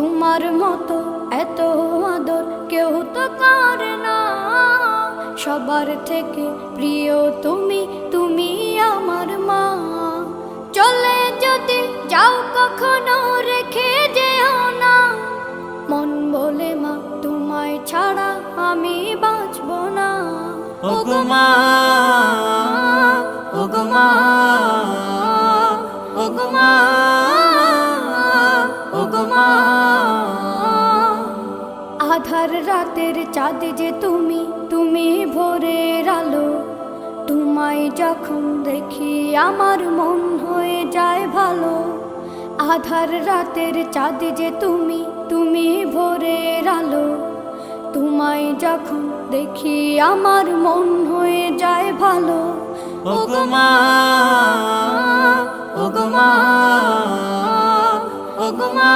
তোমার মতো এত আদর কেউ তো করে না। সবার থেকে প্রিয় তুমি, তুমি আমার মা। চলে যদি যাও কখনো রেখে যেও না, মন বলে মা তোমায় ছাড়া আমি বাঁচব না। ওগো মা, ওগো মা, ওগো মা, ওগো মা। আধার রাতের চাঁদ যে তুমি, তুমি ভোরের আলো। তোমায় যখন দেখি আমার মন হয়ে যায় ভালো। আধার রাতের চাঁদ যে তুমি, তুমি ভোরের আলো। তোমায় যখন দেখি আমার মন হয়ে যায় ভালো। ওগো মা, ওগো মা, ওগো মা।